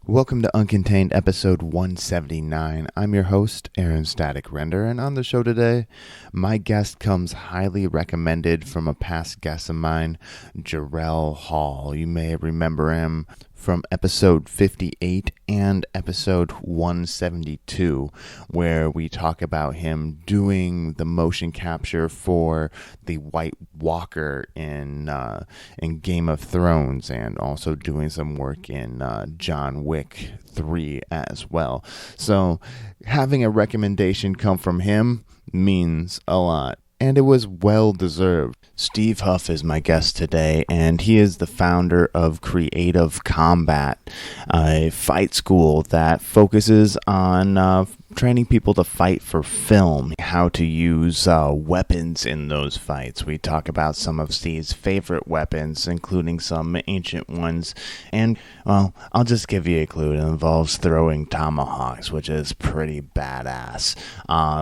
Welcome to Uncontained episode 179. I'm your host, Aaron Static Render, and on the show today, my guest comes highly recommended from a past guest of mine, Jarrell Hall. You may remember him from episode 58 and episode 172, where we talk about him doing the motion capture for the White Walker in Game of Thrones, and also doing some work in John Wick 3 as well. So having a recommendation come from him means a lot, and it was well deserved. Steve Huff is my guest today, and he is the founder of Creative Combat, a fight school that focuses on training people to fight for film, how to use weapons in those fights. We talk about some of Steve's favorite weapons, including some ancient ones, and, well, I'll just give you a clue. It involves throwing tomahawks, which is pretty badass.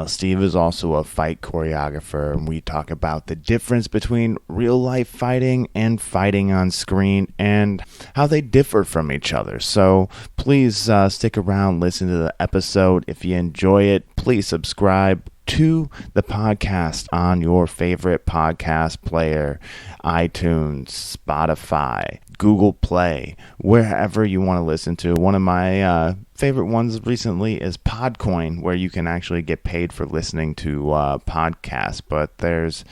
Steve is also a fight choreographer, and we talk about the difference between real-life fighting and fighting on screen and how they differ from each other. So please stick around, listen to the episode. If you enjoy it, please subscribe to the podcast on your favorite podcast player, iTunes, Spotify, Google Play, wherever you want to listen to. One of my favorite ones recently is Podcoin, where you can actually get paid for listening to podcasts. But there's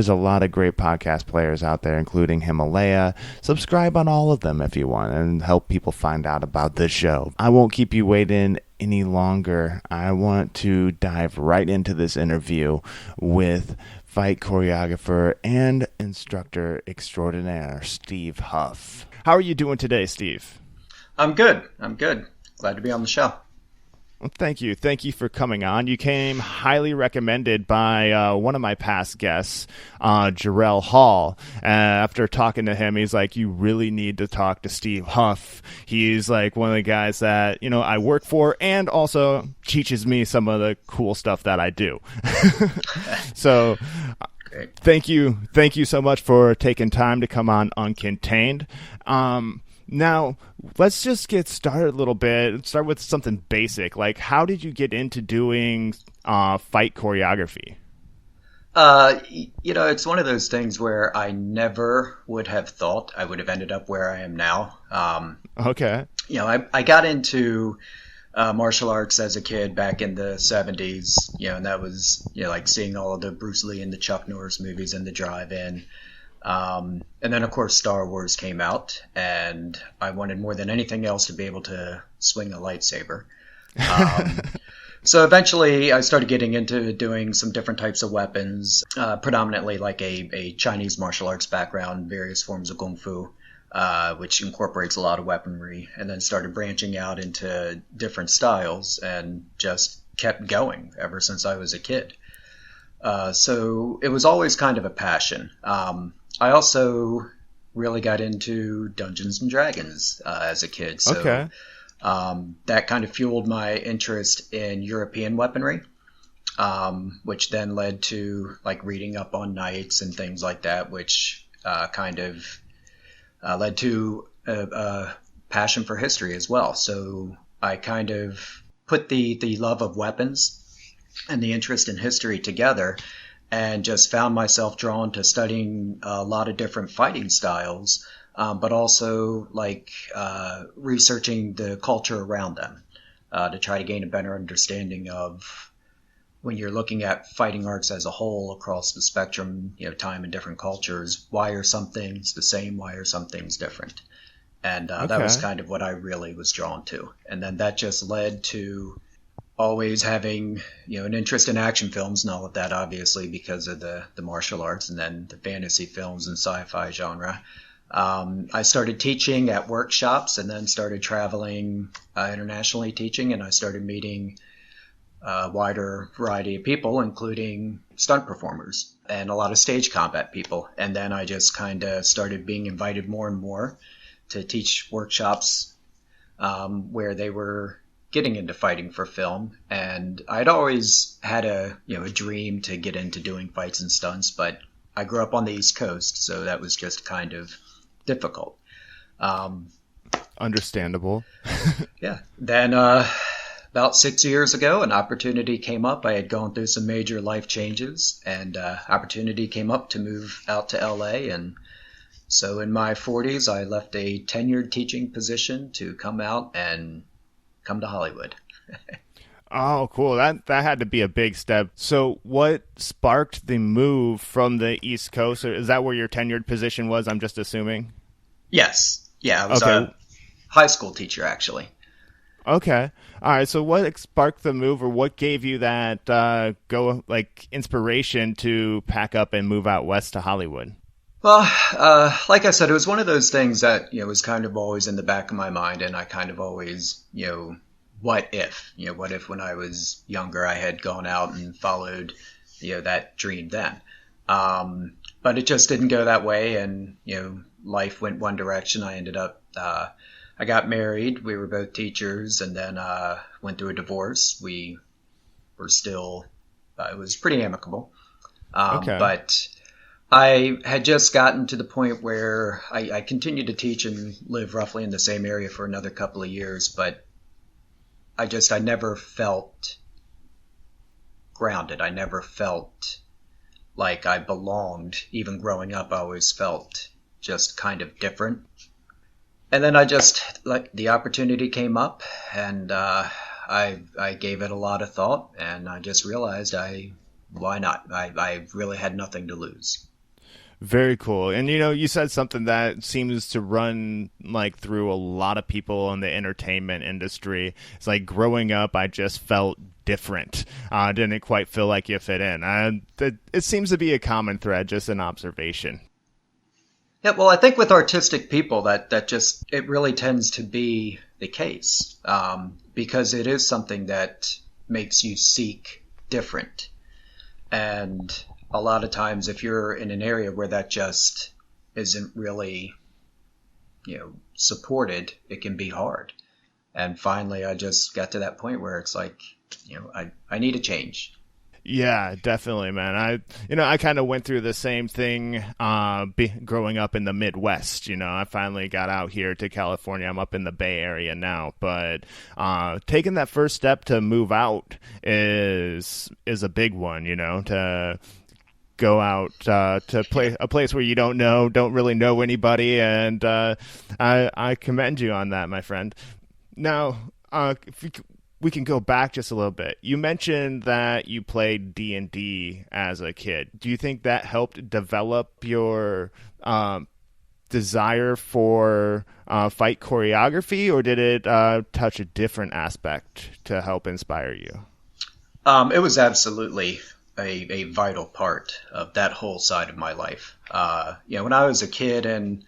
a lot of great podcast players out there, including Himalaya. Subscribe on all of them if you want, and help people find out about this show. I won't keep you waiting any longer. I want to dive right into this interview with fight choreographer and instructor extraordinaire, Steve Huff. How are you doing today, Steve? I'm good. Glad to be on the show. Well, thank you. Thank you for coming on. You came highly recommended by one of my past guests, Jarrell Hall. After talking to him, he's like, you really need to talk to Steve Huff. He's like one of the guys that, I work for and also teaches me some of the cool stuff that I do. So Great. Thank you so much for taking time to come on Uncontained. Now, let's just get started a little bit. Start with something basic. Like, how did you get into doing fight choreography? It's one of those things where I never would have thought I would have ended up where I am now. Okay. I got into martial arts as a kid back in the 70s, and that was, like seeing all of the Bruce Lee and the Chuck Norris movies in the drive-in. And then, of course, Star Wars came out, and I wanted more than anything else to be able to swing a lightsaber. So eventually I started getting into doing some different types of weapons, predominantly like a Chinese martial arts background, various forms of Kung Fu, which incorporates a lot of weaponry, and then started branching out into different styles and just kept going ever since I was a kid. So it was always kind of a passion. I also really got into Dungeons and Dragons as a kid. So okay. That kind of fueled my interest in European weaponry, which then led to like reading up on knights and things like that, which kind of led to a passion for history as well. So I kind of put the love of weapons and the interest in history together, and just found myself drawn to studying a lot of different fighting styles, but also like researching the culture around them to try to gain a better understanding of, when you're looking at fighting arts as a whole across the spectrum, time and different cultures, why are some things the same, why are some things different? And that was kind of what I really was drawn to. And then that just led to always having, an interest in action films and all of that, obviously, because of the martial arts, and then the fantasy films and sci-fi genre. I started teaching at workshops, and then started traveling internationally teaching, and I started meeting a wider variety of people, including stunt performers and a lot of stage combat people. And then I just kind of started being invited more and more to teach workshops where they were getting into fighting for film. And I'd always had a dream to get into doing fights and stunts, but I grew up on the East Coast, so that was just kind of difficult. Understandable. Yeah. Then about 6 years ago, an opportunity came up. I had gone through some major life changes, and opportunity came up to move out to LA. And so in my 40s, I left a tenured teaching position to come out and come to Hollywood. Oh, cool. That had to be a big step. So, what sparked the move from the East Coast? Or is that where your tenured position was? I'm just assuming. Yes. Yeah, I was Okay. a high school teacher, actually. Okay. All right. So, what sparked the move, or what gave you that go like inspiration to pack up and move out west to Hollywood? Well, like I said, it was one of those things that was kind of always in the back of my mind, and I kind of always what if what if when I was younger I had gone out and followed that dream then, but it just didn't go that way, and life went one direction. I ended up I got married. We were both teachers, and then went through a divorce. We were still it was pretty amicable, Okay. but I had just gotten to the point where I continued to teach and live roughly in the same area for another couple of years, but I never felt grounded. I never felt like I belonged. Even growing up, I always felt just kind of different. And then I just like the opportunity came up, and I gave it a lot of thought, and I just realized I why not? I really had nothing to lose. Very cool. And you said something that seems to run like through a lot of people in the entertainment industry. It's like growing up, I just felt different. Didn't quite feel like you fit in. It seems to be a common thread, just an observation. Yeah, well, I think with artistic people that just it really tends to be the case, because it is something that makes you seek different. And a lot of times, if you're in an area where that just isn't really supported, it can be hard. And finally, I just got to that point where it's like, I need a change. Yeah, definitely, man. I kind of went through the same thing growing up in the Midwest. I finally got out here to California. I'm up in the Bay Area now, but taking that first step to move out is a big one. To go out to play a place where you don't really know anybody, and I commend you on that, my friend. Now, if we can go back just a little bit. You mentioned that you played D&D as a kid. Do you think that helped develop your desire for fight choreography, or did it touch a different aspect to help inspire you? It was absolutely a vital part of that whole side of my life. When I was a kid and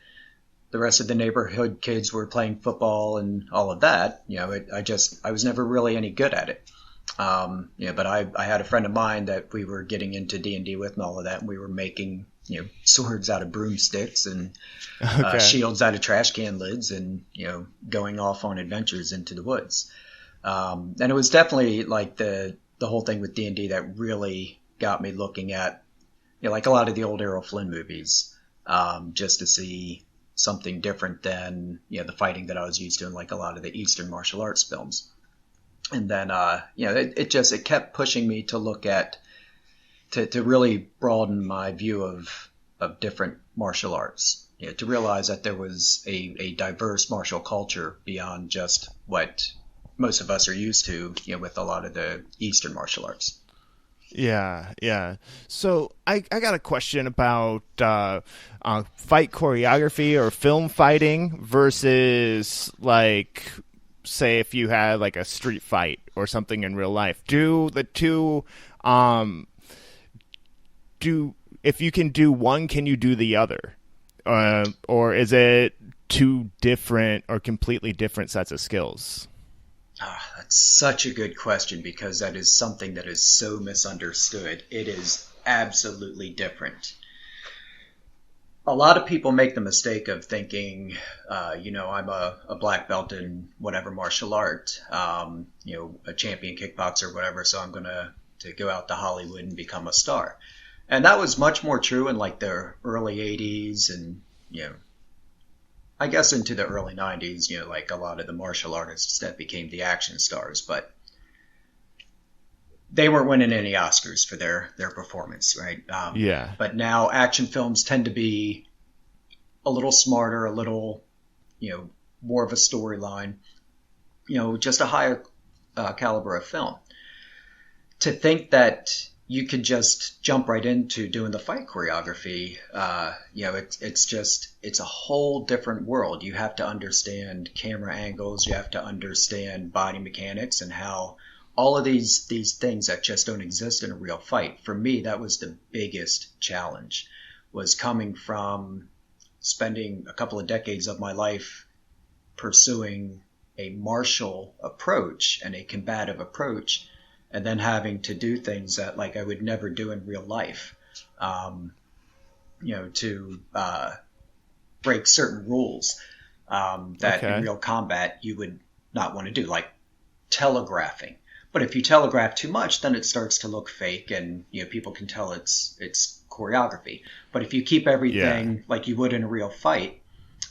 the rest of the neighborhood kids were playing football and all of that, I was never really any good at it. But I had a friend of mine that we were getting into D&D with and all of that, and we were making swords out of broomsticks and Okay. shields out of trash can lids, and going off on adventures into the woods. And it was definitely like the whole thing with D&D that really got me looking at like a lot of the old Errol Flynn movies, just to see something different than the fighting that I was used to in like a lot of the Eastern martial arts films. And then it kept pushing me to look at to really broaden my view of different martial arts. To realize that there was a diverse martial culture beyond just what most of us are used to, with a lot of the Eastern martial arts. Yeah, yeah. So I got a question about fight choreography or film fighting versus like say if you had like a street fight or something in real life. Do the two um do if you can do one, can you do the other? Or is it two different or completely different sets of skills? That's such a good question because that is something that is so misunderstood. It is absolutely different. A lot of people make the mistake of thinking, I'm a black belt in whatever martial art, a champion kickboxer or whatever, so I'm going to go out to Hollywood and become a star. And that was much more true in like the early 80s and, I guess into the early 90s, like a lot of the martial artists that became the action stars, but they weren't winning any Oscars for their performance, right? Yeah. But now action films tend to be a little smarter, a little, more of a storyline, just a higher caliber of film. To think that you could just jump right into doing the fight choreography, it's a whole different world. You have to understand camera angles, you have to understand body mechanics and how all of these things that just don't exist in a real fight. For me, that was the biggest challenge, was coming from spending a couple of decades of my life pursuing a martial approach and a combative approach, and then having to do things that like I would never do in real life, to break certain rules that in real combat you would not want to do, like telegraphing. But if you telegraph too much, then it starts to look fake, and people can tell it's choreography. But if you keep everything like you would in a real fight,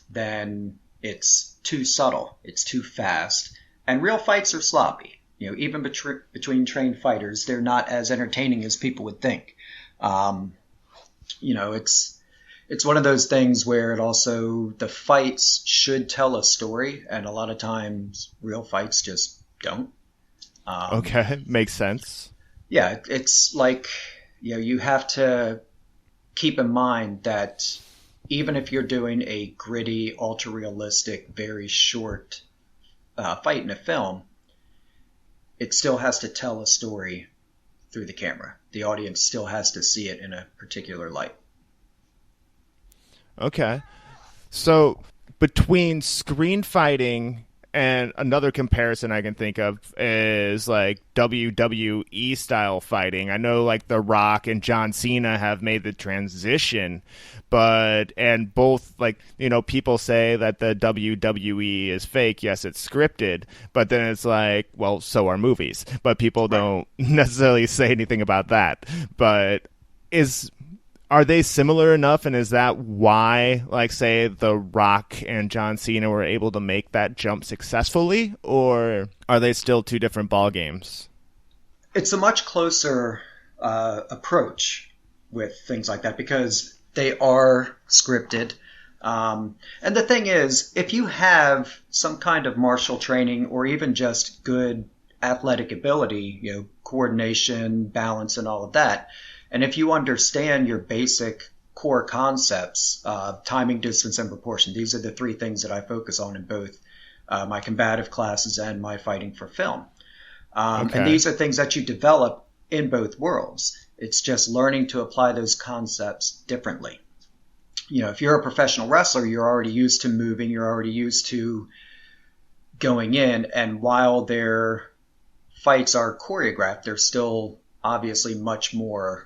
then it's too subtle, it's too fast, and real fights are sloppy. Even between trained fighters, they're not as entertaining as people would think. It's one of those things where the fights should tell a story, and a lot of times real fights just don't. Okay, makes sense. Yeah, it's like, you have to keep in mind that even if you're doing a gritty, ultra-realistic, very short fight in a film, it still has to tell a story through the camera. The audience still has to see it in a particular light. Okay. So between screen fighting and another comparison I can think of is like WWE style fighting. I know like The Rock and John Cena have made the transition, and both like, people say that the WWE is fake. Yes, it's scripted, but then it's like, well, so are movies, but people don't necessarily say anything about that. But are they similar enough, and is that why, like, say, The Rock and John Cena were able to make that jump successfully, or are they still two different ball games? It's a much closer approach with things like that because they are scripted. And the thing is, if you have some kind of martial training or even just good athletic ability, coordination, balance, and all of that, and if you understand your basic core concepts, timing, distance, and proportion, these are the three things that I focus on in both my combative classes and my fighting for film. And these are things that you develop in both worlds. It's just learning to apply those concepts differently. If you're a professional wrestler, you're already used to moving, you're already used to going in, and while their fights are choreographed, they're still obviously much more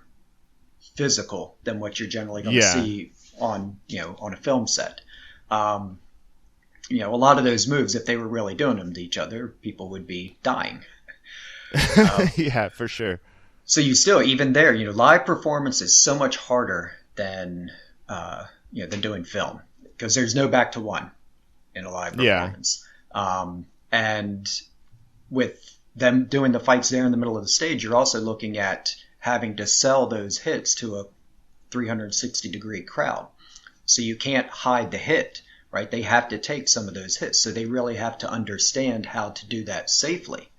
physical than what you're generally going to see on a film set. A lot of those moves, if they were really doing them to each other, people would be dying. Yeah, for sure. So you still, even there, live performance is so much harder than doing film because there's no back to one in a live performance. And with them doing the fights there in the middle of the stage, you're also looking at having to sell those hits to a 360-degree crowd. So you can't hide the hit, right? They have to take some of those hits. So they really have to understand how to do that safely.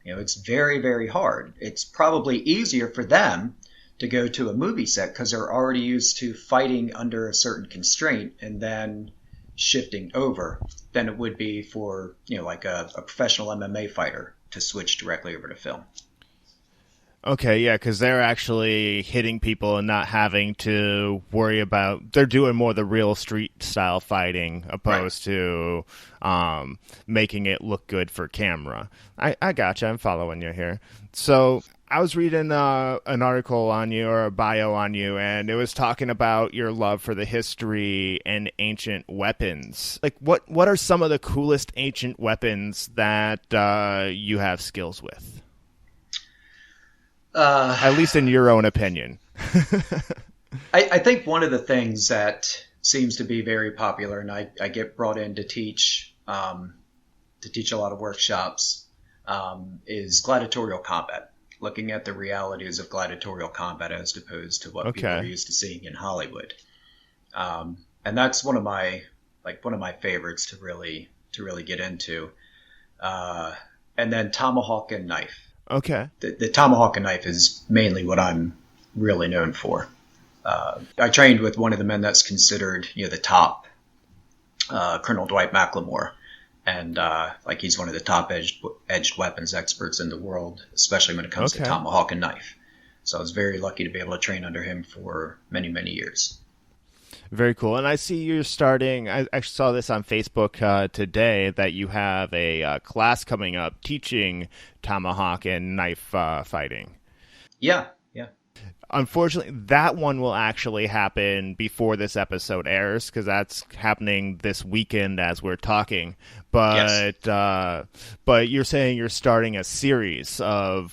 It's very, very hard. It's probably easier for them to go to a movie set because they're already used to fighting under a certain constraint and then shifting over than it would be for, like a professional MMA fighter to switch directly over to film. Okay, yeah, because they're actually hitting people and not having to worry about. They're doing more the real street style fighting opposed to making it look good for camera. I gotcha. I'm following you here. So I was reading an article on you or a bio on you, and it was talking about your love for the history and ancient weapons. Like, what are some of the coolest ancient weapons that you have skills with? At least in your own opinion. I think one of the things that seems to be very popular, and I get brought in to teach a lot of workshops, is gladiatorial combat, looking at the realities of gladiatorial combat as opposed to what people are Okay. used to seeing in Hollywood. And that's one of my favorites to really get into. Uh, and then tomahawk and knife. Okay. The tomahawk and knife is mainly what I'm really known for. I trained with one of the men that's considered, the top, Colonel Dwight McLemore, and he's one of the top edged weapons experts in the world, especially when it comes to Okay. tomahawk and knife. So I was very lucky to be able to train under him for many, many years. Very cool. And I see you're starting. I actually saw this on Facebook today that you have a class coming up teaching tomahawk and knife fighting. Yeah, yeah. Unfortunately, that one will actually happen before this episode airs because that's happening this weekend as we're talking. Yes. But you're saying you're starting a series of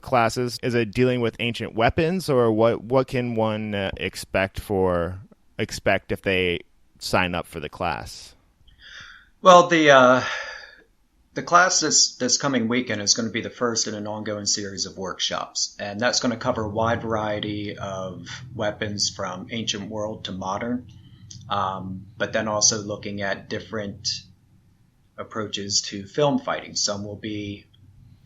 classes. Is it dealing with ancient weapons, or what can one expect if they sign up for the class? Well, the class this coming weekend is going to be the first in an ongoing series of workshops, and that's going to cover a wide variety of weapons from ancient world to modern, but then also looking at different approaches to film fighting. Some will be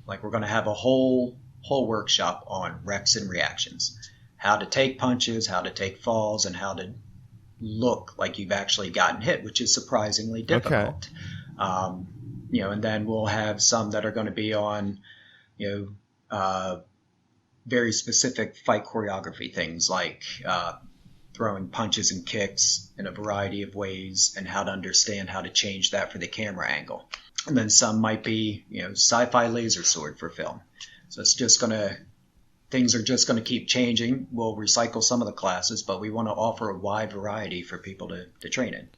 we're going to have a whole workshop on reps and reactions, how to take punches, how to take falls, and how to look like you've actually gotten hit, which is surprisingly Okay. difficult. And then we'll have some that are going to be on, very specific fight choreography things like throwing punches and kicks in a variety of ways and how to understand how to change that for the camera angle. And then some might be, sci-fi laser sword for film. So things are just going to keep changing. We'll recycle some of the classes, but we want to offer a wide variety for people to train in.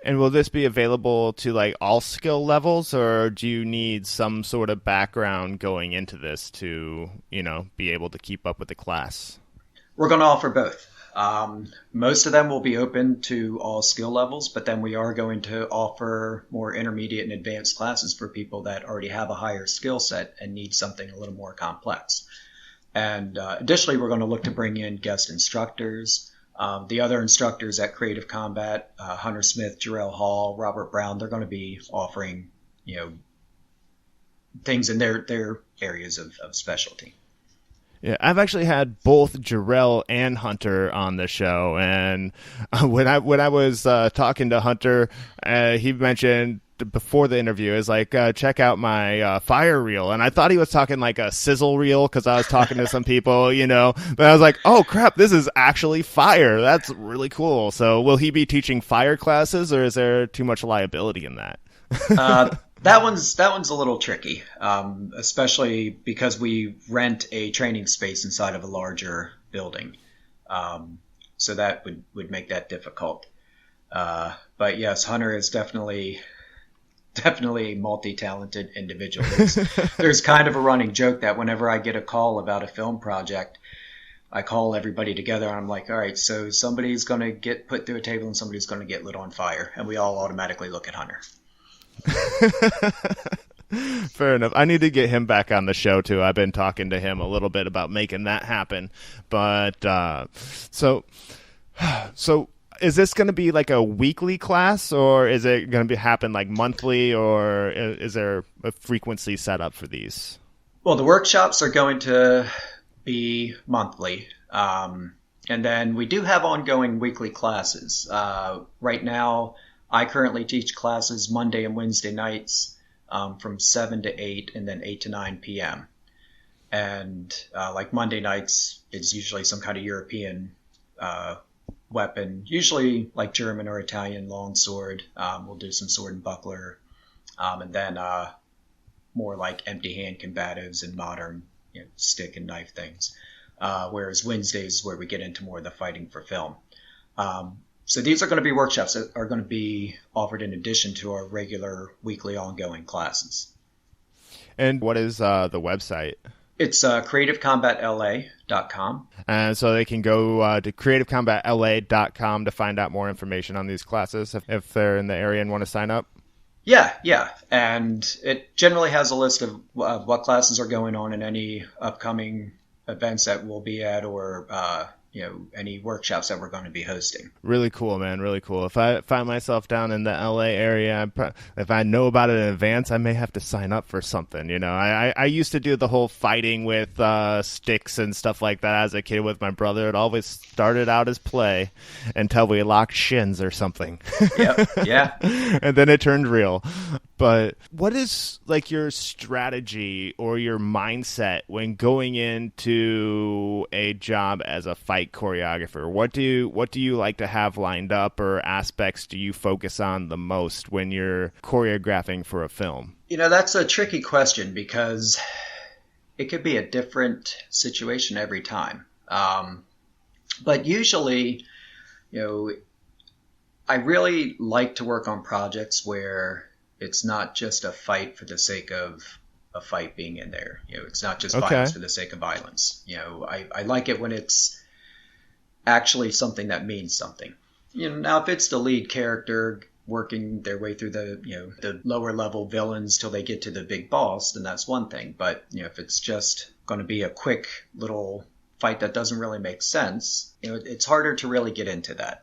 And will this be available to all skill levels, or do you need some sort of background going into this to, be able to keep up with the class? We're going to offer both. Most of them will be open to all skill levels, but then we are going to offer more intermediate and advanced classes for people that already have a higher skill set and need something a little more complex. And additionally, we're going to look to bring in guest instructors. The other instructors at Creative Combat, Hunter Smith, Jarrell Hall, Robert Brown, they're going to be offering, things in their areas of specialty. Yeah, I've actually had both Jarrell and Hunter on the show, and when I was talking to Hunter, he mentioned before the interview is check out my fire reel, and I thought he was talking like a sizzle reel because I was talking to some people, but I was like, oh crap, this is actually fire. That's really cool. So will he be teaching fire classes, or is there too much liability in that? That one's a little tricky, especially because we rent a training space inside of a larger building, so that would make that difficult. But yes, Hunter is definitely a multi-talented individual. There's kind of a running joke that whenever I get a call about a film project, I call everybody together and I'm like, all right, so somebody's going to get put through a table and somebody's going to get lit on fire, and we all automatically look at Hunter. Fair enough. I need to get him back on the show too. I've been talking to him a little bit about making that happen. But so is this going to be like a weekly class, or is it going to happen monthly, or is there a frequency set up for these? Well, the workshops are going to be monthly. And then we do have ongoing weekly classes. Right now, I currently teach classes Monday and Wednesday nights, from 7 to 8 and then 8 to 9 p.m. And Monday nights, it's usually some kind of European weapon, usually like German or Italian longsword. We'll do some sword and buckler, and then more like empty hand combatives and modern stick and knife things. Whereas Wednesdays is where we get into more of the fighting for film. So these are going to be workshops that are going to be offered in addition to our regular weekly ongoing classes. And what is the website? It's creativecombatla.com. And so they can go to creativecombatla.com to find out more information on these classes if they're in the area and want to sign up. Yeah, yeah. And it generally has a list of what classes are going on in any upcoming events that we'll be at or, any workshops that we're going to be hosting. Really cool, man. Really cool. If I find myself down in the LA area, if I know about it in advance, I may have to sign up for something. I used to do the whole fighting with sticks and stuff like that as a kid with my brother. It always started out as play until we locked shins or something. Yep, yeah. And then it turned real. But what is like your strategy or your mindset when going into a job as a fight choreographer? What do you like to have lined up, or aspects do you focus on the most when you're choreographing for a film? That's a tricky question because it could be a different situation every time. But usually, I really like to work on projects where it's not just a fight for the sake of a fight being in there. It's not just violence for the sake of violence. I like it when it's actually something that means something. Now if it's the lead character working their way through the lower level villains till they get to the big boss, then that's one thing. But if it's just going to be a quick little fight that doesn't really make sense, it's harder to really get into that.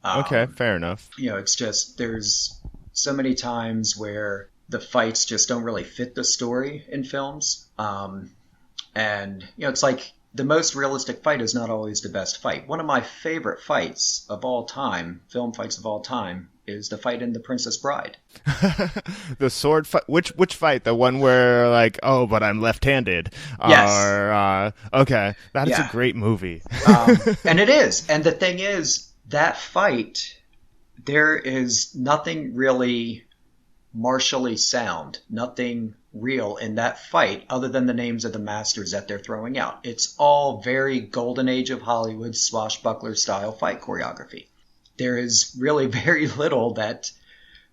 Okay, fair enough. It's just there's so many times where the fights just don't really fit the story in films. And it's like the most realistic fight is not always the best fight. One of my favorite fights of all time, film fights of all time, is the fight in The Princess Bride. The sword fight? Which fight? The one where like, oh, but I'm left-handed? Yes. Okay, that is a great movie. And it is. And the thing is, that fight, there is nothing really martially sound, nothing real in that fight other than the names of the masters that they're throwing out. It's all very golden age of Hollywood swashbuckler style fight choreography. There is really very little that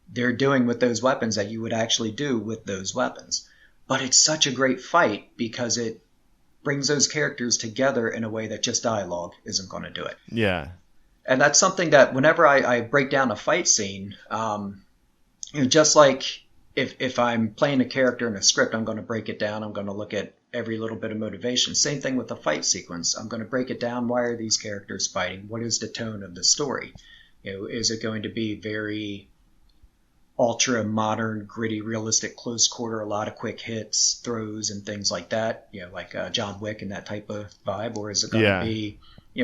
they're doing with those weapons that you would actually do with those weapons. But it's such a great fight because it brings those characters together in a way that just dialogue isn't going to do it. Yeah. And that's something that whenever I break down a fight scene, just like if I'm playing a character in a script, I'm going to break it down. I'm going to look at every little bit of motivation. Same thing with the fight sequence. I'm going to break it down. Why are these characters fighting? What is the tone of the story? Is it going to be very ultra modern, gritty, realistic, close quarter, a lot of quick hits, throws, and things like that? Like John Wick and that type of vibe, or is it going to be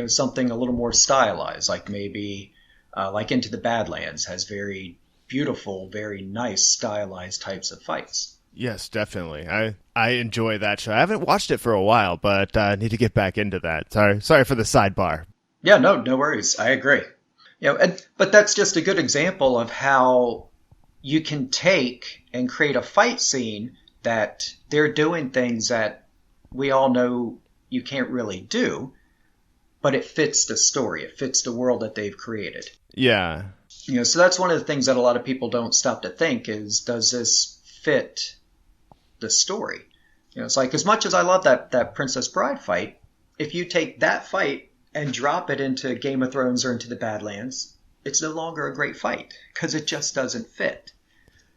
something a little more stylized, like maybe like Into the Badlands has very beautiful, very nice stylized types of fights. Yes, definitely. I enjoy that show. I haven't watched it for a while, but I need to get back into that. Sorry for the sidebar. Yeah, no worries. I agree. But that's just a good example of how you can take and create a fight scene that they're doing things that we all know you can't really do, but it fits the story. It fits the world that they've created. Yeah. So that's one of the things that a lot of people don't stop to think is, does this fit the story? It's like, as much as I love that Princess Bride fight, if you take that fight and drop it into Game of Thrones or into the Badlands, it's no longer a great fight because it just doesn't fit.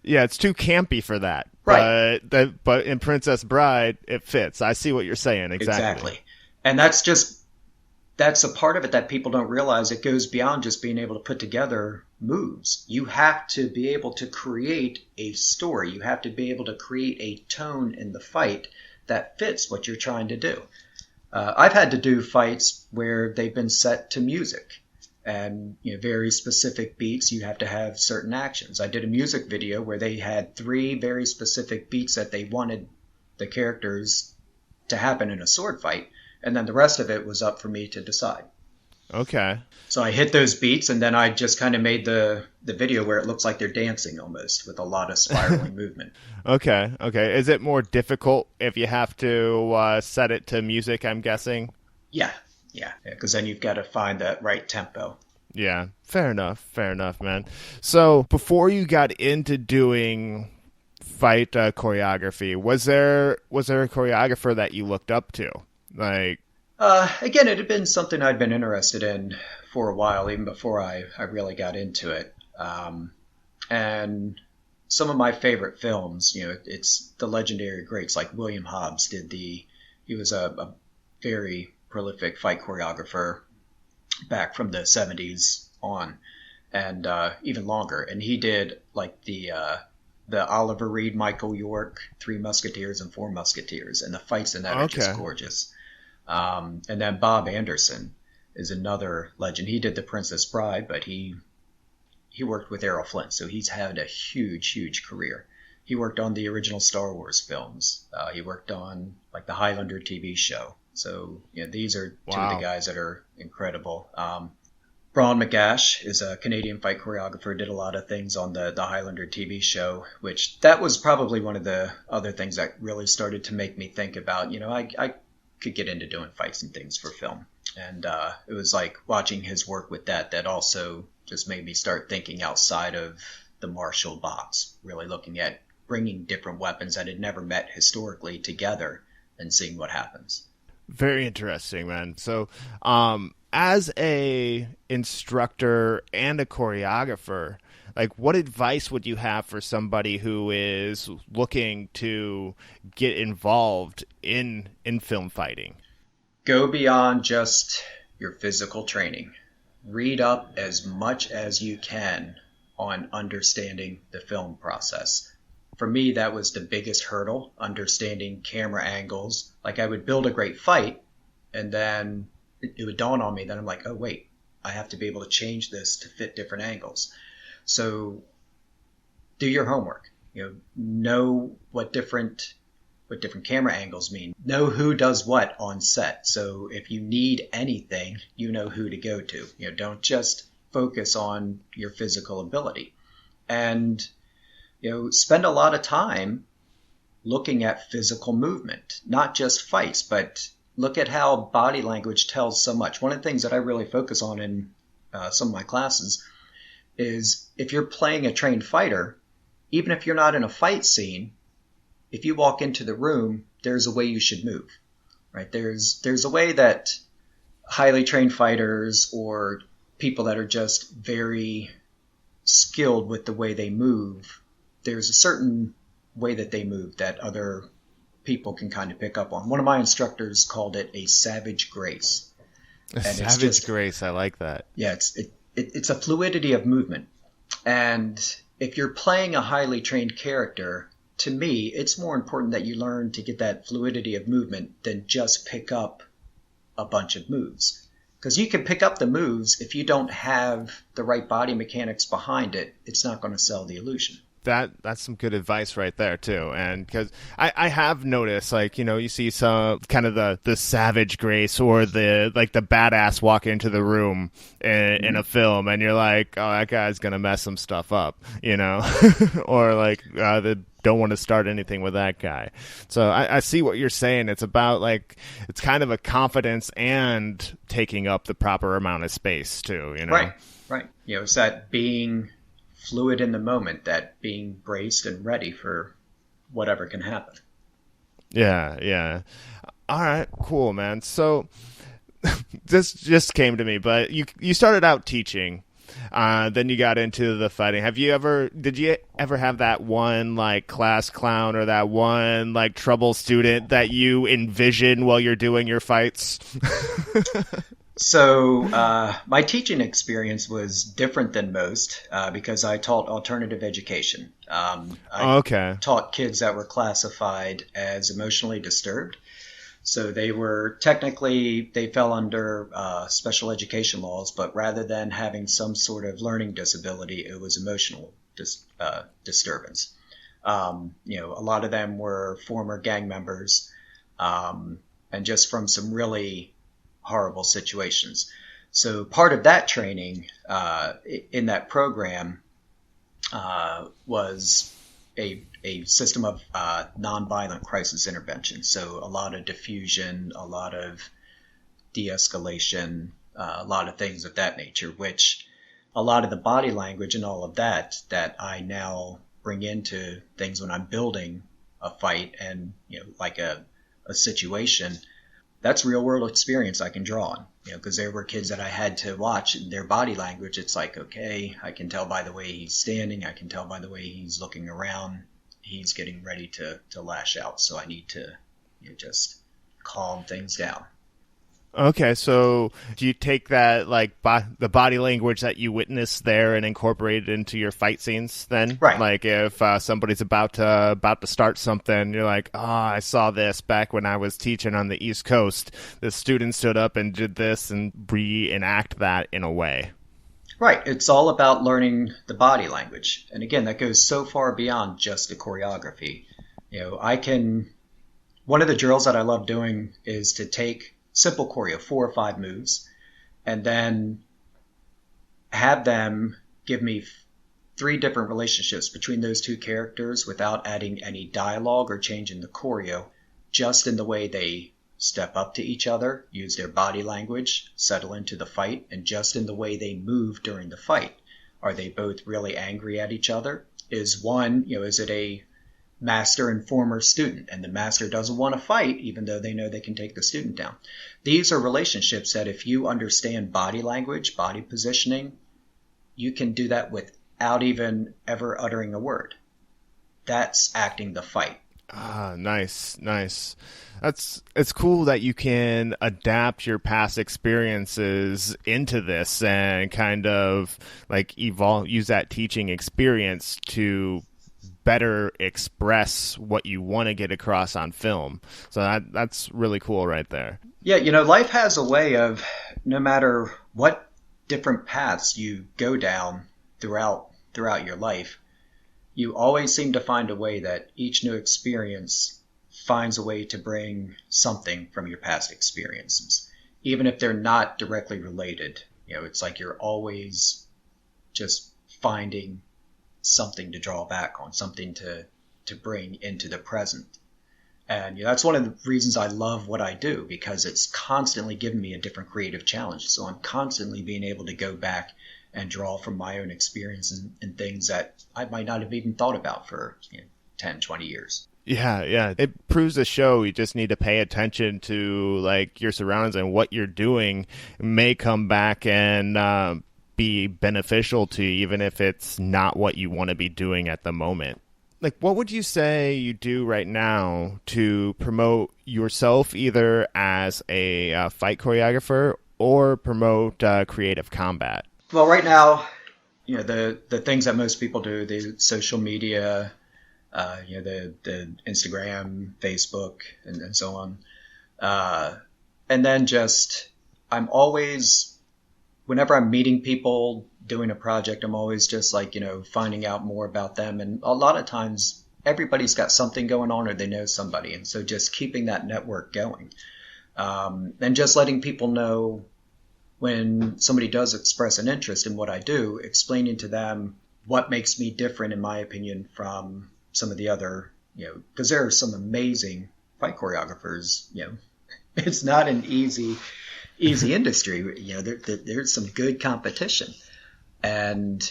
Yeah, it's too campy for that. Right. But in Princess Bride, it fits. I see what you're saying. Exactly. And that's a part of it that people don't realize. It goes beyond just being able to put together moves. You have to be able to create a story. You have to be able to create a tone in the fight that fits what you're trying to do. I've had to do fights where they've been set to music and very specific beats. You have to have certain actions. I did a music video where they had 3 very specific beats that they wanted the characters to happen in a sword fight, and then the rest of it was up for me to decide. Okay. So I hit those beats, and then I just kind of made the video where it looks like they're dancing almost, with a lot of spiraling movement. Okay. Is it more difficult if you have to set it to music, I'm guessing? Yeah, because then you've got to find that right tempo. Yeah, fair enough, man. So before you got into doing fight choreography, was there a choreographer that you looked up to? Like, Again, it had been something I'd been interested in for a while, even before I really got into it. And some of my favorite films, it's the legendary greats like William Hobbs he was a very prolific fight choreographer back from the 70s on, and even longer. And he did like the Oliver Reed, Michael York, Three Musketeers and Four Musketeers, and the fights in that are just gorgeous. And then Bob Anderson is another legend. He did The Princess Bride, but he worked with Errol Flynn, so he's had a huge career. He worked on the original Star Wars films. He worked on like the Highlander TV show. So these are two of the guys that are incredible. Braun McGash is a Canadian fight choreographer, did a lot of things on the Highlander TV show, which that was probably one of the other things that really started to make me think about, I could get into doing fights and things for film. And it was like watching his work with that also just made me start thinking outside of the martial box, really looking at bringing different weapons that had never met historically together and seeing what happens. Very interesting, man. So, as a instructor and a choreographer, like what advice would you have for somebody who is looking to get involved in film fighting? Go beyond just your physical training. Read up as much as you can on understanding the film process. For me, that was the biggest hurdle, understanding camera angles. Like I would build a great fight, and then it would dawn on me that I'm like, oh, wait, I have to be able to change this to fit different angles. So do your homework. Know what different camera angles mean. Know who does what on set. So if you need anything, you know who to go to. Don't just focus on your physical ability. And spend a lot of time looking at physical movement, not just fights, but look at how body language tells so much. One of the things that I really focus on in some of my classes is if you're playing a trained fighter, even if you're not in a fight scene, if you walk into the room, there's a way you should move, right? There's a way that highly trained fighters or people that are just very skilled with the way they move, there's a certain way that they move that other people can kind of pick up on. One of my instructors called it a savage grace. Grace, I like that. Yeah, it's a fluidity of movement. And if you're playing a highly trained character, to me, it's more important that you learn to get that fluidity of movement than just pick up a bunch of moves. Because you can pick up the moves, if you don't have the right body mechanics behind it, it's not going to sell the illusion. That's some good advice right there too. And because I have noticed, like, you see some kind of the savage grace or the badass walk into the room in a film, and you're like, oh, that guy's gonna mess some stuff up, or like they don't want to start anything with that guy. So I see what you're saying. It's about like it's kind of a confidence and taking up the proper amount of space too. Right. It's that being fluid in the moment, that being braced and ready for whatever can happen. Yeah. All right, cool, man. So this just came to me, but you started out teaching, then you got into the fighting. Did you ever have that one like class clown or that one like trouble student that you envision while you're doing your fights? So my teaching experience was different than most because I taught alternative education. I taught kids that were classified as emotionally disturbed. So they fell under special education laws, but rather than having some sort of learning disability, it was emotional disturbance. A lot of them were former gang members and just from some really horrible situations. So part of that training in that program was a system of nonviolent crisis intervention. So a lot of diffusion, a lot of de-escalation, a lot of things of that nature, which a lot of the body language and all of that I now bring into things when I'm building a fight and, like a situation, that's real world experience I can draw on, because there were kids that I had to watch their body language. It's like, okay, I can tell by the way he's standing. I can tell by the way he's looking around. He's getting ready to lash out. So I need to just calm things down. Okay, so do you take that like the body language that you witnessed there and incorporate it into your fight scenes? Then, right? Like if somebody's about to start something, you're like, "Oh, I saw this back when I was teaching on the East Coast. The student stood up and did this," and reenact that in a way. Right. It's all about learning the body language, and again, that goes so far beyond just the choreography. One of the drills that I love doing is to take simple choreo, 4 or 5 moves, and then have them give me 3 different relationships between those 2 characters without adding any dialogue or changing the choreo, just in the way they step up to each other, use their body language, settle into the fight, and just in the way they move during the fight. Are they both really angry at each other? Is it a master and former student, and the master doesn't want to fight even though they know they can take the student down? These are relationships that if you understand body language, body positioning, you can do that without even ever uttering a word. That's acting the fight. Nice. It's cool that you can adapt your past experiences into this and kind of like use that teaching experience to better express what you want to get across on film. So that's really cool right there. Yeah, life has a way of, no matter what different paths you go down throughout your life, you always seem to find a way that each new experience finds a way to bring something from your past experiences, even if they're not directly related. It's like you're always just finding something to draw back on, something to bring into the present. And that's one of the reasons I love what I do, because it's constantly giving me a different creative challenge. So I'm constantly being able to go back and draw from my own experience and things that I might not have even thought about for 10, 20 years. Yeah. It proves the show. You just need to pay attention to like your surroundings, and what you're doing may come back and be beneficial to you, even if it's not what you want to be doing at the moment. Like, what would you say you do right now to promote yourself, either as a fight choreographer or promote creative combat? Well, right now, the things that most people do, the social media, the Instagram, Facebook, and so on. And then I'm always, whenever I'm meeting people, doing a project, I'm always just like, finding out more about them. And a lot of times everybody's got something going on, or they know somebody. And so just keeping that network going, and just letting people know when somebody does express an interest in what I do, explaining to them what makes me different, in my opinion, from some of the other, because there are some amazing fight choreographers. It's not an easy industry. There's some good competition. And,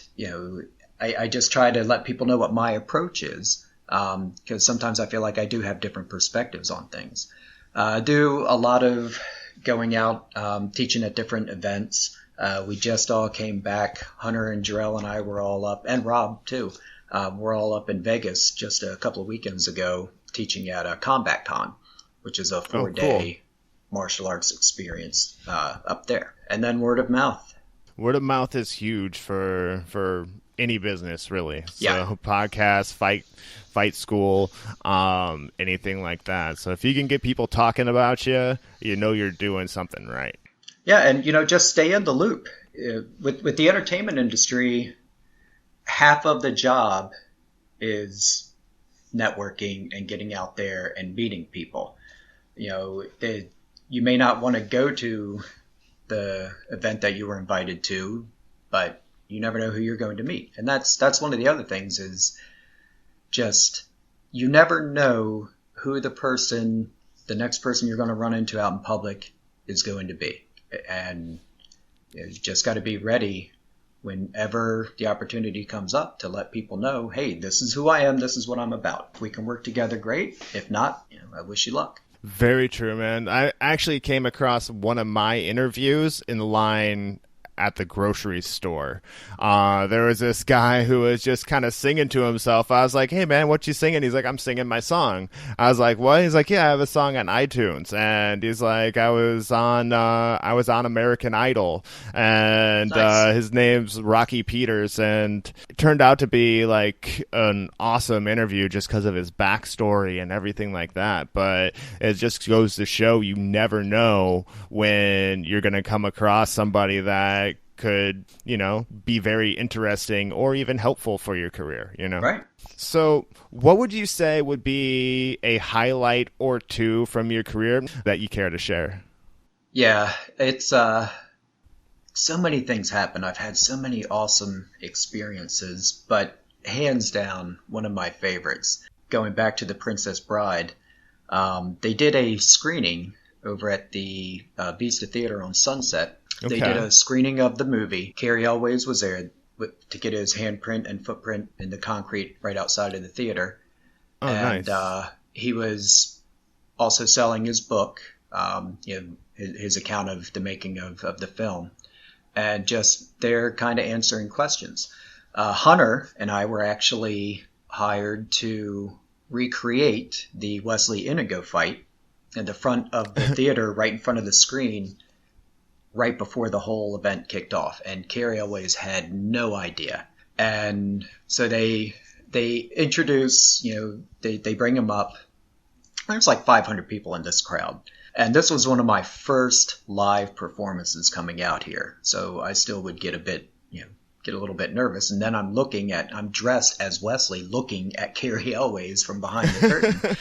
I just try to let people know what my approach is, because sometimes I feel like I do have different perspectives on things. I do a lot of going out, teaching at different events. We just all came back. Hunter and Jarrell and I were all up, and Rob too. We're all up in Vegas just a couple of weekends ago, teaching at Combat Con, which is a 4-day martial arts experience up there. And then word of mouth. Word of mouth is huge for any business, really. Yeah. So podcast, fight school, anything like that. So if you can get people talking about you, you're doing something right. Yeah, and just stay in the loop. With the entertainment industry, half of the job is networking and getting out there and meeting people. You may not want to go to the event that you were invited to, but you never know who you're going to meet. And that's one of the other things, is just, you never know who the next person you're going to run into out in public is going to be. And you just got to be ready whenever the opportunity comes up to let people know, hey, this is who I am, this is what I'm about. If we can work together, great. If not, I wish you luck. Very true, man. I actually came across one of my interviews in line at the grocery store. There was this guy who was just kind of singing to himself. I was like, hey man, what you singing? He's like, I'm singing my song. I was like, what? He's like, yeah, I have a song on iTunes. And he's like, I was on American Idol, and Nice. his name's Rocky Peters. And it turned out to be like an awesome interview just because of his backstory and everything like that. But it just goes to show you never know when you're going to come across somebody that could, be very interesting or even helpful for your career, Right. So what would you say would be a highlight or two from your career that you care to share? Yeah, it's so many things happen. I've had so many awesome experiences, but hands down, one of my favorites, going back to The Princess Bride, they did a screening over at the Vista Theater on Sunset. They did a screening of the movie. Cary Elwes was there to get his handprint and footprint in the concrete right outside of the theater. Oh, and nice. he was also selling his book, his account of the making of the film, and just there kind of answering questions. Hunter and I were actually hired to recreate the Wesley Inigo fight in the front of the theater, right in front of the screen, right before the whole event kicked off. And Cary Elwes had no idea. And so they introduce, they bring him up. There's like 500 people in this crowd. And this was one of my first live performances coming out here. So I still would get a little bit nervous. And then I'm dressed as Wesley looking at Cary Elwes from behind the curtain.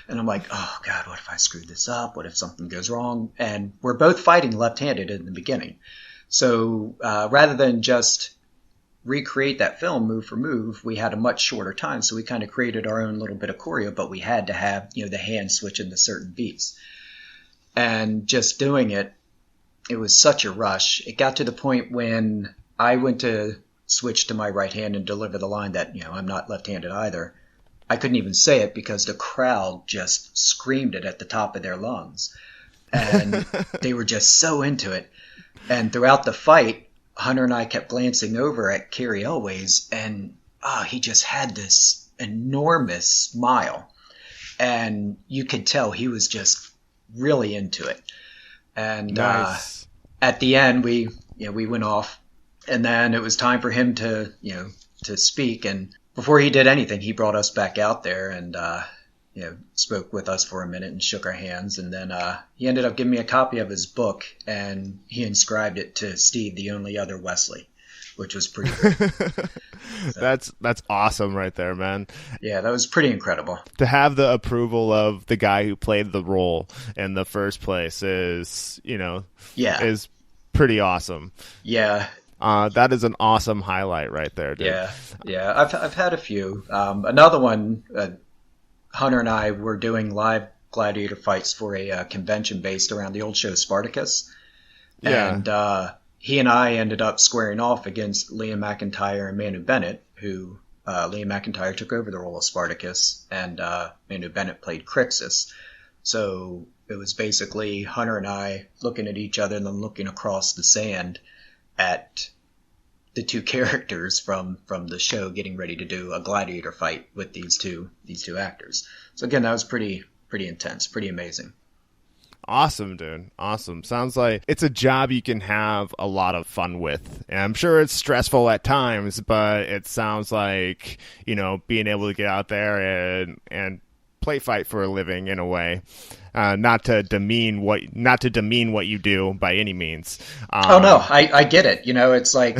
And I'm like, oh God, what if I screwed this up? What if something goes wrong? And we're both fighting left-handed in the beginning. So rather than just recreate that film move for move, we had a much shorter time. So we kind of created our own little bit of choreo, but we had to have, the hand switch into certain beats. And just doing it, it was such a rush. It got to the point when I went to switch to my right hand and deliver the line that, I'm not left-handed either. I couldn't even say it because the crowd just screamed it at the top of their lungs. And they were just so into it. And throughout the fight, Hunter and I kept glancing over at Cary Elwes, and he just had this enormous smile. And you could tell he was just really into it. And Nice. At the end, we went off. And then it was time for him to speak. And before he did anything, he brought us back out there and, spoke with us for a minute and shook our hands. And then he ended up giving me a copy of his book, and he inscribed it to Steve, the only other Wesley, which was pretty great. So, That's awesome right there, man. yeah, that was pretty incredible. To have the approval of the guy who played the role in the first place is, Yeah. is pretty awesome. Yeah. That is an awesome highlight right there, dude. Yeah. I've had a few. Another one, Hunter and I were doing live gladiator fights for a convention based around the old show Spartacus. Yeah. And he and I ended up squaring off against Liam McIntyre and Manu Bennett, who Liam McIntyre took over the role of Spartacus, and Manu Bennett played Crixus. So it was basically Hunter and I looking at each other and then looking across the sand at the two characters from the show getting ready to do a gladiator fight with these two actors. So again, that was pretty intense, pretty amazing. Awesome, dude. Awesome. Sounds like it's a job you can have a lot of fun with. And I'm sure it's stressful at times, but it sounds like, being able to get out there and play fight for a living in a way. Not to demean what you do by any means. Oh no, I get it. It's like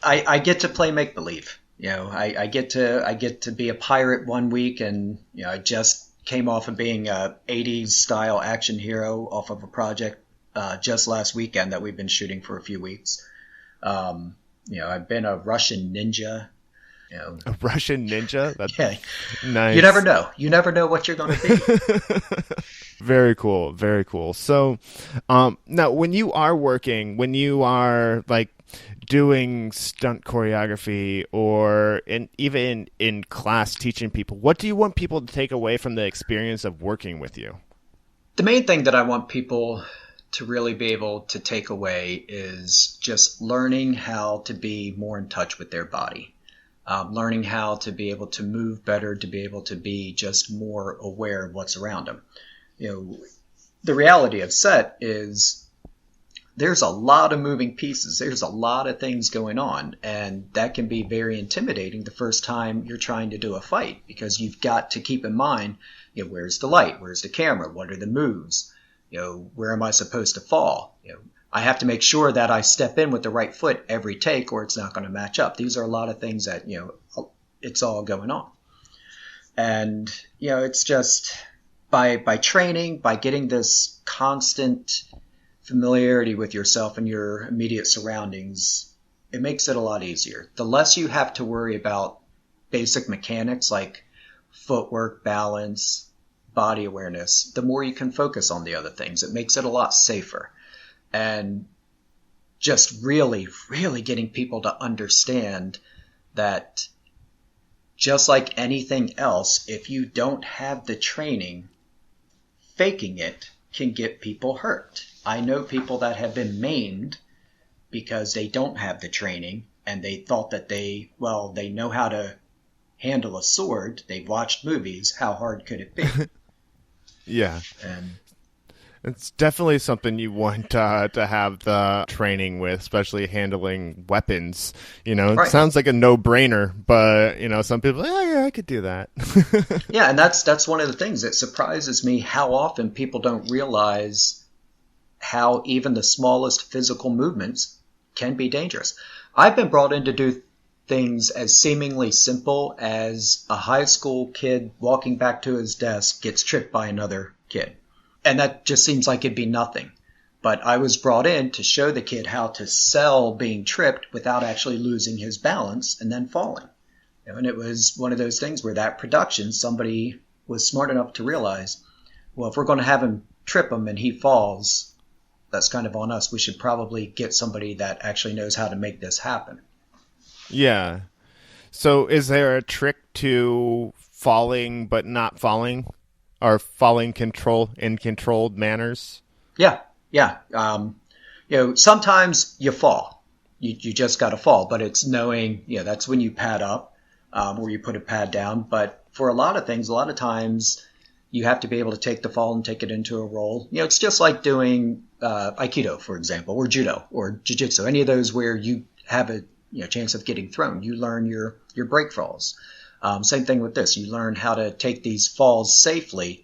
I get to play make believe. I get to be a pirate one week, and I just came off of being a 80s style action hero off of a project just last weekend that we've been shooting for a few weeks. I've been a Russian ninja. You know, A Russian ninja? That's yeah, nice. you never know. You never know what you're going to be. Very cool. Very cool. So, now when you are working, when you are like doing stunt choreography or even in class teaching people, what do you want people to take away from the experience of working with you? The main thing that I want people to really be able to take away is just learning how to be more in touch with their body. Learning how to be able to move better, to be able to be just more aware of what's around them. You know, the reality of set is there's a lot of moving pieces. There's a lot of things going on, and that can be very intimidating the first time you're trying to do a fight, because you've got to keep in mind, you know, where's the light? Where's the camera? What are the moves? You know, where am I supposed to fall? You know, I have to make sure that I step in with the right foot every take, or it's not going to match up. These are a lot of things that, you know, it's all going on. And, you know, it's just by training, by getting this constant familiarity with yourself and your immediate surroundings, it makes it a lot easier. The less you have to worry about basic mechanics like footwork, balance, body awareness, the more you can focus on the other things. It makes it a lot safer. And just really, really getting people to understand that just like anything else, if you don't have the training, faking it can get people hurt. I know people that have been maimed because they don't have the training and they thought that they know how to handle a sword. They've watched movies. How hard could it be? Yeah. And it's definitely something you want to have the training with, especially handling weapons. You know, it sounds like a no-brainer, but, you know, some people, yeah, I could do that. Yeah, and that's one of the things that surprises me, how often people don't realize how even the smallest physical movements can be dangerous. I've been brought in to do things as seemingly simple as a high school kid walking back to his desk gets tripped by another kid. And that just seems like it'd be nothing. But I was brought in to show the kid how to sell being tripped without actually losing his balance and then falling. You know, and it was one of those things where that production, somebody was smart enough to realize, well, if we're going to have him trip him and he falls, that's kind of on us. We should probably get somebody that actually knows how to make this happen. Yeah. So is there a trick to falling but not falling? Or falling in controlled manners? Yeah. You know, sometimes you fall. You just got to fall, but it's knowing, you know, that's when you pad up or you put a pad down. But for a lot of things, a lot of times you have to be able to take the fall and take it into a roll. You know, it's just like doing Aikido, for example, or Judo or Jiu-Jitsu, any of those where you have a chance of getting thrown. You learn your break falls. Same thing with this. You learn how to take these falls safely,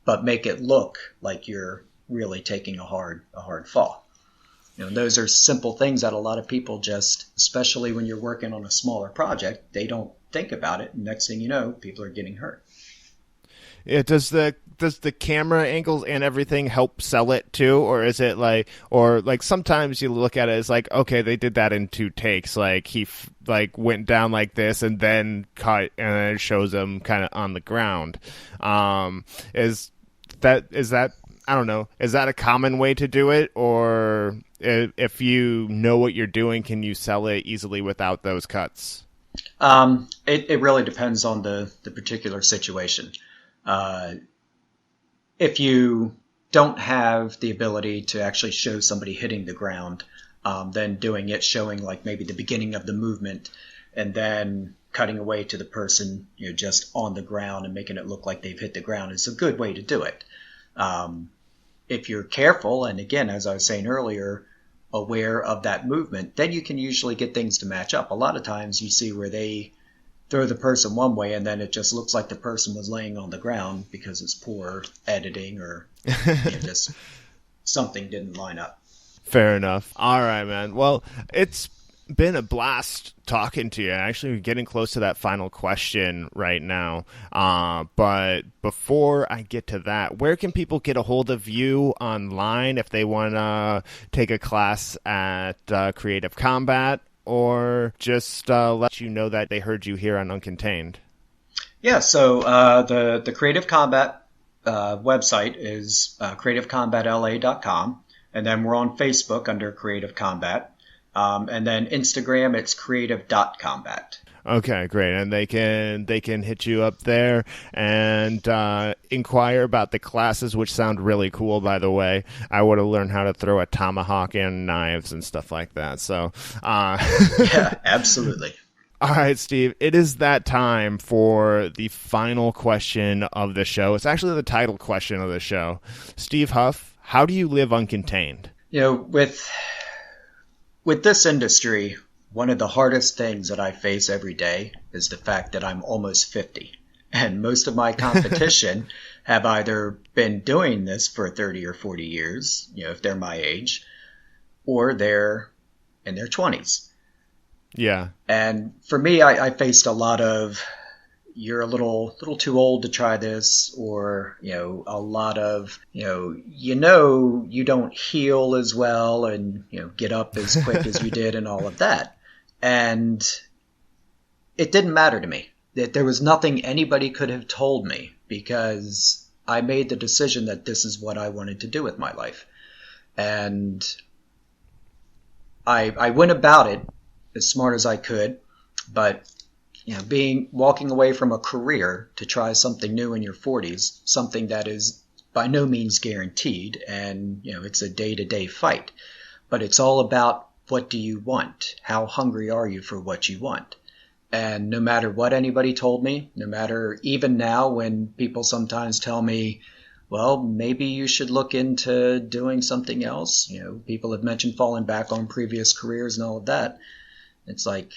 but make it look like you're really taking a hard fall. You know, those are simple things that a lot of people just, especially when you're working on a smaller project, they don't think about it. And next thing you know, people are getting hurt. Yeah, does the camera angles and everything help sell it too, or is it like, or like sometimes you look at it as like, okay, they did that in 2 takes, like he went down like this and then cut, and then it shows him kind of on the ground. Is that I don't know, is that a common way to do it, or if you know what you're doing, can you sell it easily without those cuts? It really depends on the particular situation. If you don't have the ability to actually show somebody hitting the ground, then doing it, showing like maybe the beginning of the movement and then cutting away to the person, you know, just on the ground and making it look like they've hit the ground is a good way to do it. If you're careful, and again, as I was saying earlier, aware of that movement, then you can usually get things to match up. A lot of times you see where they throw the person one way and then it just looks like the person was laying on the ground because it's poor editing or just something didn't line up. Fair enough. All right, man. Well, it's been a blast talking to you. Actually, we're getting close to that final question right now. But before I get to that, where can people get a hold of you online if they want to take a class at Creative Combat? or just let you know that they heard you here on Uncontained? Yeah, so the Creative Combat website is creativecombatla.com, and then we're on Facebook under Creative Combat, and then Instagram it's creative.combat. Okay, great. And they can hit you up there and inquire about the classes, which sound really cool, by the way. I would have learned how to throw a tomahawk and knives and stuff like that. So, Yeah, absolutely. All right, Steve, it is that time for the final question of the show. It's actually the title question of the show. Steve Huff, how do you live uncontained? With this industry, one of the hardest things that I face every day is the fact that I'm almost 50. And most of my competition have either been doing this for 30 or 40 years, if they're my age, or they're in their 20s. Yeah. And for me, I faced a lot of, you're a little too old to try this, or, a lot of, you don't heal as well and, get up as quick as you did and all of that. And it didn't matter to me. There was nothing anybody could have told me, because I made the decision that this is what I wanted to do with my life. And I went about it as smart as I could, but walking away from a career to try something new in your 40s, something that is by no means guaranteed, and it's a day-to-day fight, but it's all about, what do you want? How hungry are you for what you want? And no matter what anybody told me, no matter even now when people sometimes tell me, well, maybe you should look into doing something else. People have mentioned falling back on previous careers and all of that. It's like,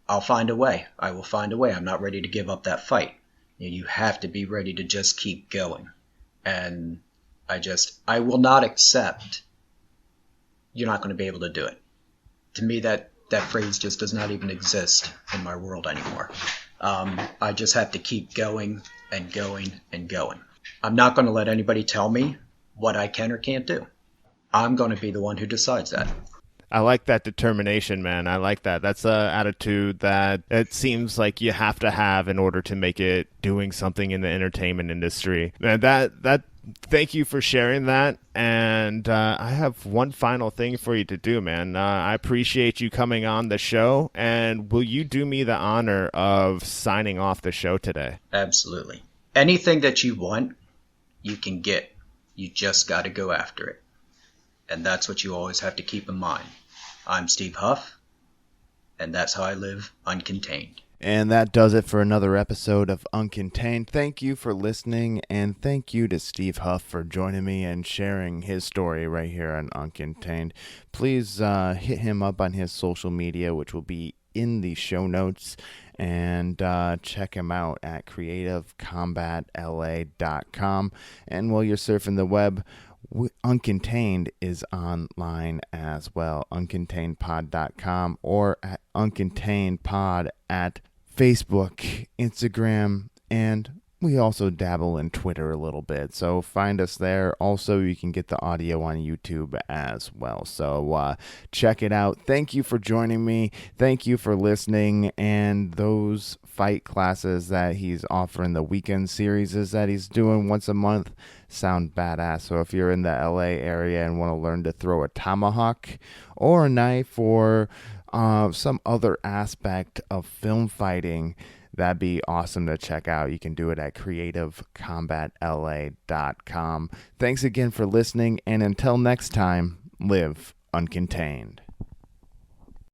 I'll find a way. I will find a way. I'm not ready to give up that fight. You have to be ready to just keep going. And I will not accept you're not going to be able to do it. To me, that phrase just does not even exist in my world anymore. I just have to keep going and going and going. I'm not going to let anybody tell me what I can or can't do. I'm going to be the one who decides that. I like that determination, man. I like that. That's an attitude that it seems like you have to have in order to make it doing something in the entertainment industry. And thank you for sharing that. And I have one final thing for you to do, man. I appreciate you coming on the show. And will you do me the honor of signing off the show today? Absolutely. Anything that you want, you can get. You just got to go after it. And that's what you always have to keep in mind. I'm Steve Huff, and that's how I live uncontained. And that does it for another episode of Uncontained. Thank you for listening, and thank you to Steve Huff for joining me and sharing his story right here on Uncontained. Please hit him up on his social media, which will be in the show notes, and check him out at creativecombatla.com. And while you're surfing the web, Uncontained is online as well, uncontainedpod.com, or at uncontainedpod at Facebook, Instagram, and we also dabble in Twitter a little bit, so find us there. Also, you can get the audio on YouTube as well, so check it out. Thank you for joining me. Thank you for listening, and those fight classes that he's offering, the weekend series that he's doing once a month, sound badass. So if you're in the LA area and want to learn to throw a tomahawk or a knife or some other aspect of film fighting, that'd be awesome to check out. You can do it at creativecombatla.com. Thanks again for listening, and until next time, live uncontained.